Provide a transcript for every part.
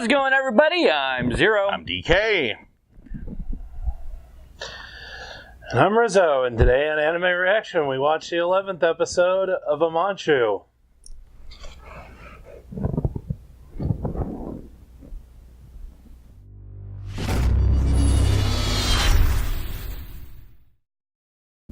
How's it going, everybody? I'm Zero. I'm DK. And I'm Rizzo, and today on Anime Reaction we watched the 11th episode of Amanchu.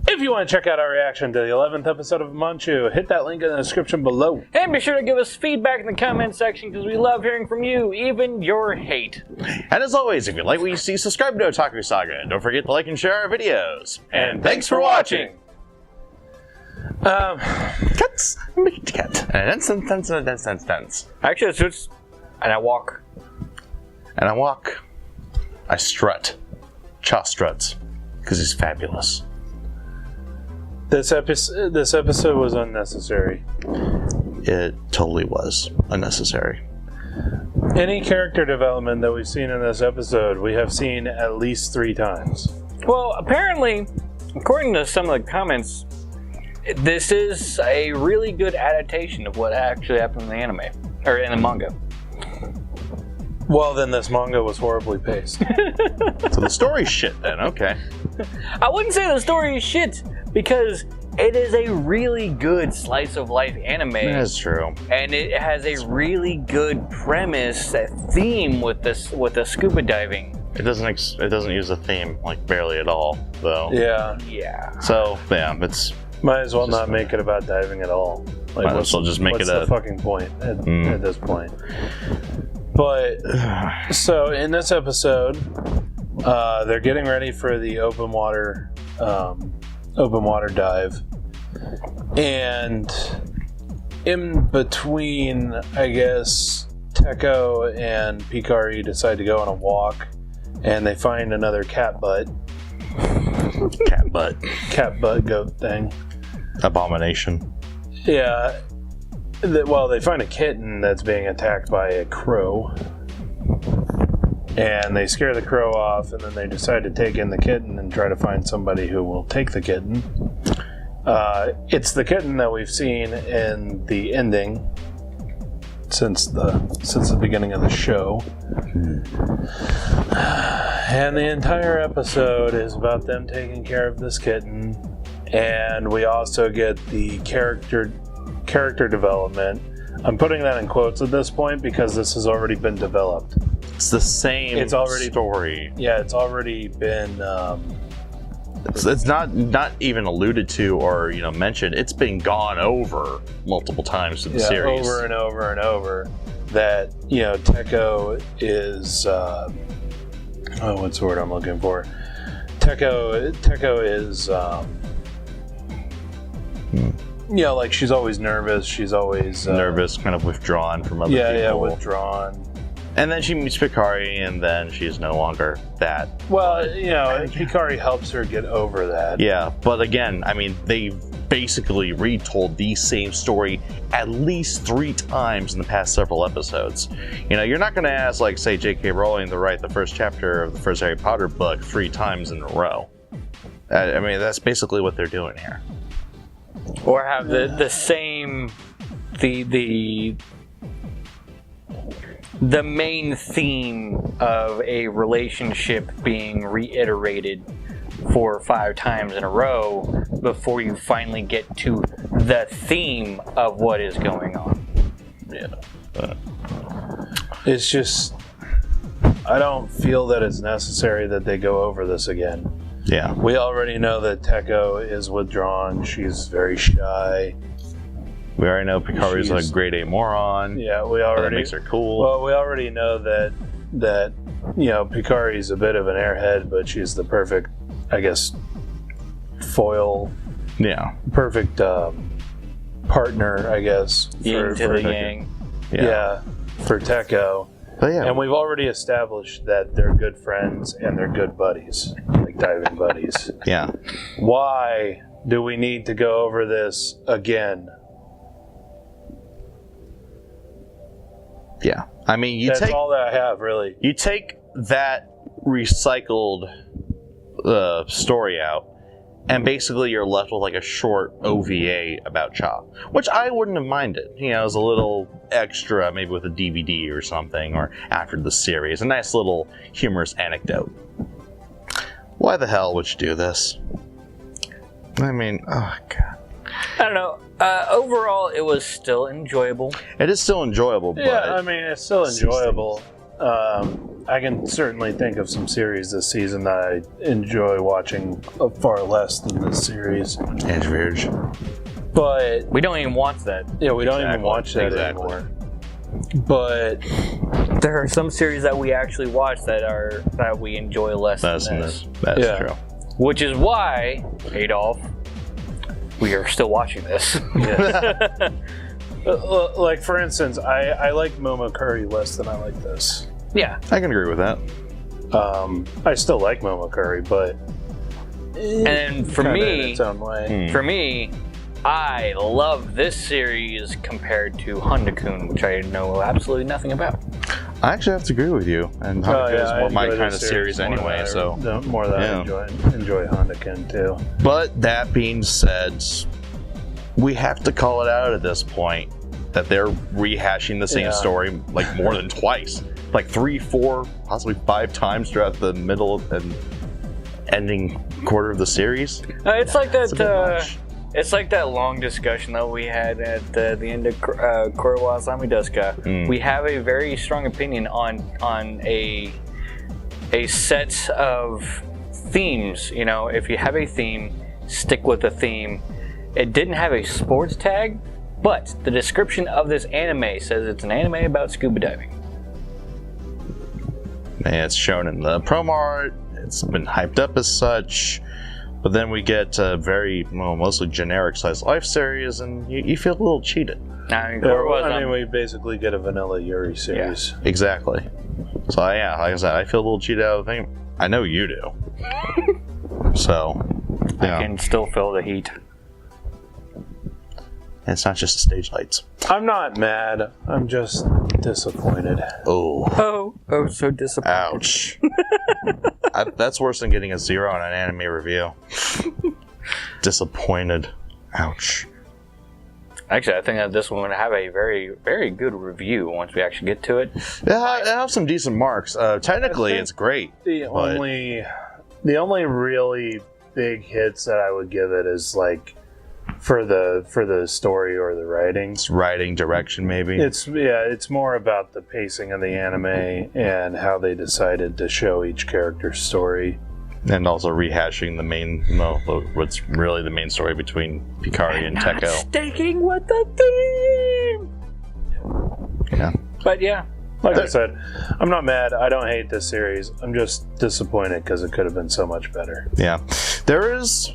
If you want to check out our reaction to the 11th episode of Amanchu, hit that link in the description below. And be sure to give us feedback in the comment section because we love hearing from you, even your hate. And as always, if you like what you see, subscribe to Otaku Saga, and don't forget to like and share our videos. And thanks for watching! Cuts! Cut. Dance. Actually, it suits. And I walk. And I walk. I strut. Cha struts. Because he's fabulous. This episode was unnecessary. It totally was unnecessary. Any character development that we've seen in this episode, we have seen at least 3 times. Well, apparently, according to some of the comments, this is a really good adaptation of what actually happened in the anime, or in the manga. Well, then this manga was horribly paced. So the story's shit then, okay. I wouldn't say the story is shit, because it is a really good slice of life anime. That's true. And it has a really good premise, a theme with the scuba diving. It doesn't use a theme, like, barely at all, though. Yeah. Yeah. So, yeah, it's... Might as well not make it about diving at all. Like, might as well just make it what's the fucking point at this point? But, so in this episode, they're getting ready for the open water dive. And in between, I guess, Teko and Picari decide to go on a walk, and they find another cat butt goat thing. Abomination. Yeah. Well, they find a kitten that's being attacked by a crow. And they scare the crow off, and then they decide to take in the kitten and try to find somebody who will take the kitten. It's the kitten that we've seen in the ending since the beginning of the show. And the entire episode is about them taking care of this kitten. And we also get the character development. I'm putting that in quotes at this point because this has already been developed. It's the same story. Yeah, it's already been... It's not even alluded to or mentioned. It's been gone over multiple times in the series. Over and over and over. That, Teko is... what's the word I'm looking for? Teko is... like she's always nervous. She's always nervous, kind of withdrawn from other people. Yeah, withdrawn. And then she meets Picari, and then she's no longer that. Well, Picari helps her get over that. Yeah, but again, I mean, they've basically retold the same story at least 3 times in the past several episodes. You're not going to ask, like, say, J.K. Rowling to write the first chapter of the first Harry Potter book 3 times in a row. I mean, that's basically what they're doing here. Or have the same the main theme of a relationship being reiterated 4 or 5 times in a row before you finally get to the theme of what is going on. Yeah. It's just, I don't feel that it's necessary that they go over this again. Yeah. We already know that Teko is withdrawn. She's very shy. We already know Picari's a grade A moron. Yeah, we already... That makes her cool. Well, we already know that Picari's a bit of an airhead, but she's the perfect, I guess, foil. Yeah. Perfect partner, I guess. Yin to the yang. Yeah, for Teko. But yeah. And we've already established that they're good friends and they're good buddies, like diving buddies. Yeah. Why do we need to go over this again? Yeah. I mean, that's all that I have, really. You take that recycled story out, and basically you're left with like a short OVA about Chop, which I wouldn't have minded. As a little extra, maybe with a DVD or something, or after the series, a nice little humorous anecdote. Why the hell would you do this? I mean, oh god. I don't know. Overall, it was still enjoyable. It is still enjoyable, but... Yeah, I mean, it's still enjoyable. I can certainly think of some series this season that I enjoy watching far less than this series. Edge Verge. But... We don't even watch that. Yeah, we don't even watch that anymore. But... There are some series that we actually watch that we enjoy less than this. That's true. Which is why, Adolf, we are still watching this. Yes. Like, for instance, I like Momokuri less than I like this. Yeah. I can agree with that. I still like Momokuri, but... And for me, in its own way. I love this series compared to Honda-kun, which I know absolutely nothing about. I actually have to agree with you, and Honda-kun is more my kind of series anyway. More than I enjoy Honda-kun too. But that being said, we have to call it out at this point that they're rehashing the same story like more than twice, like 3, 4, possibly 5 times throughout the middle and ending quarter of the series. It's like that. It's like that long discussion that we had at the end of Korowa Samidesuka. We have a very strong opinion on a set of themes. If you have a theme, stick with the theme. It didn't have a sports tag, but the description of this anime says it's an anime about scuba diving. And it's shown in the promo art. It's been hyped up as such. But then we get a very, mostly generic slice of life series, and you feel a little cheated. We basically get a vanilla Yuri series. Yeah, exactly. So like I said, I feel a little cheated out of the thing. I know you do. So, I can still feel the heat. And it's not just the stage lights. I'm not mad. I'm just disappointed. Oh, so disappointed. Ouch. That's worse than getting a 0 on an anime review. Disappointed. Ouch. Actually, I think that this one would have a very, very good review once we actually get to it. Yeah, it has some decent marks. Technically, it's great. The only really big hits that I would give it is like for the story or the writing. It's writing, direction, maybe. It's more about the pacing of the anime and how they decided to show each character's story. And also rehashing what's really the main story between Hikari and Teko. Sticking with the theme! Yeah. But yeah. Like I said, I'm not mad. I don't hate this series. I'm just disappointed because it could have been so much better. Yeah. There is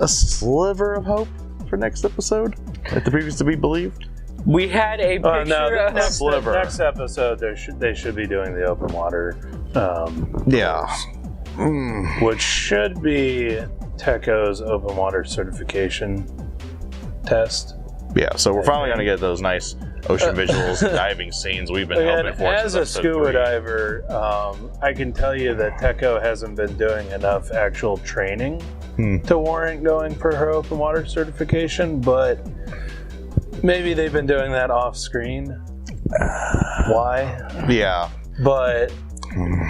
a sliver of hope for next episode, like the previous to be believed. We had a picture of next episode. They should be doing the open water. Which should be Teko's open water certification test. Yeah, so we're finally going to get those nice ocean visuals, diving scenes we've been hoping for. As a scuba diver, I can tell you that Teko hasn't been doing enough actual training to warrant going for her open water certification, but maybe they've been doing that off screen. Why? Yeah. But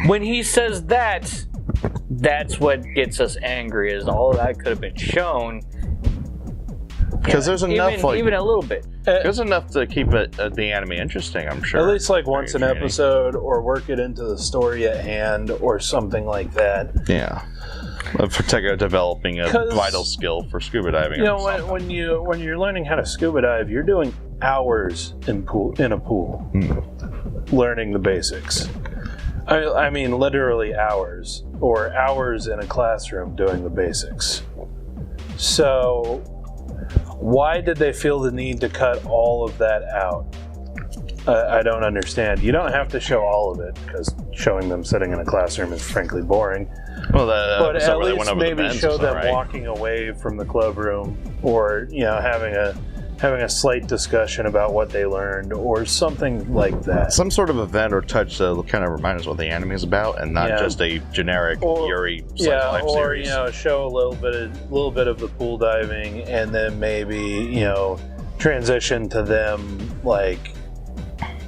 when he says that, that's what gets us angry, is all that could have been shown. Because there's enough, even a little bit. There's enough to keep the anime interesting, I'm sure. At least like once an episode, or work it into the story at hand, or something like that. Yeah. For Teko developing a vital skill for scuba diving. You know, when you're learning how to scuba dive, you're doing hours in a pool, learning the basics. I mean, literally hours, or hours in a classroom doing the basics. So, why did they feel the need to cut all of that out? I don't understand. You don't have to show all of it, because showing them sitting in a classroom is frankly boring. Well, but at least maybe show them walking away from the club room, or having having a slight discussion about what they learned or something like that. Some sort of event or touch to kind of remind us what the anime is about, and not just a generic Yuri slice of life series. Show a little bit of the pool diving, and then maybe transition to them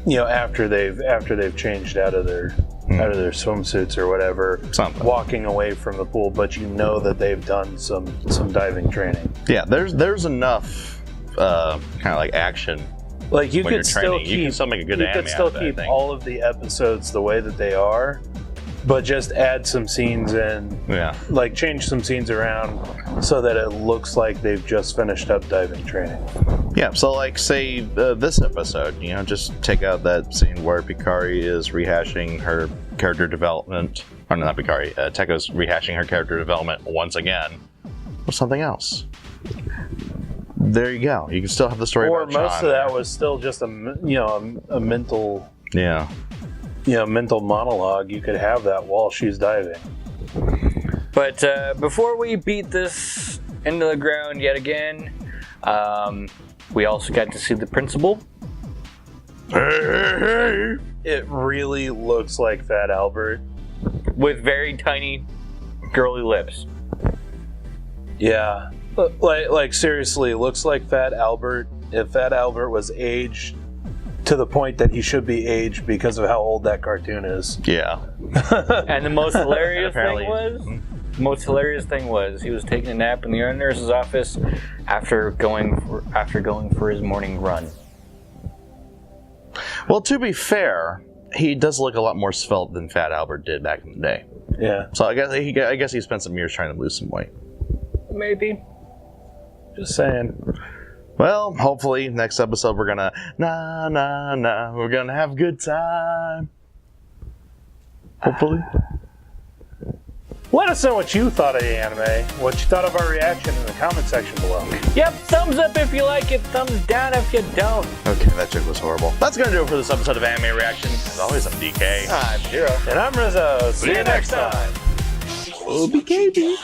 after they've changed out of their swimsuits or whatever, walking away from the pool, but that they've done some diving training. Yeah, there's enough kind of like action. Like you could still make a good anime. You could still keep all of the episodes the way that they are, but just add some scenes in. Yeah. Like change some scenes around so that it looks like they've just finished up diving training. Yeah, so like say this episode, just take out that scene where Pikari is rehashing her character development. Or no, not Pikari. Tekko's rehashing her character development once again. Or something else. There you go. You can still have the story. Or about most John of that was still just a mental. Yeah. Mental monologue. You could have that while she's diving. But before we beat this into the ground yet again, we also got to see the principal. Hey. It really looks like Fat Albert. With very tiny, girly lips. Yeah. Like seriously, looks like Fat Albert. If Fat Albert was aged to the point that he should be aged because of how old that cartoon is. Yeah. And the most hilarious thing was he was taking a nap in the nurse's office after going for his morning run. Well, to be fair, he does look a lot more svelte than Fat Albert did back in the day. Yeah. So I guess he spent some years trying to lose some weight. Maybe. Just saying. Well, hopefully next episode we're gonna we're gonna have a good time. Hopefully. Let us know what you thought of the anime, what you thought of our reaction in the comment section below. Yep, thumbs up if you like it, thumbs down if you don't. Okay, that joke was horrible. That's gonna do it for this episode of Anime Reaction. As always, I'm DK. I'm Jiro. And I'm Rizzo. See you next time. OBKB.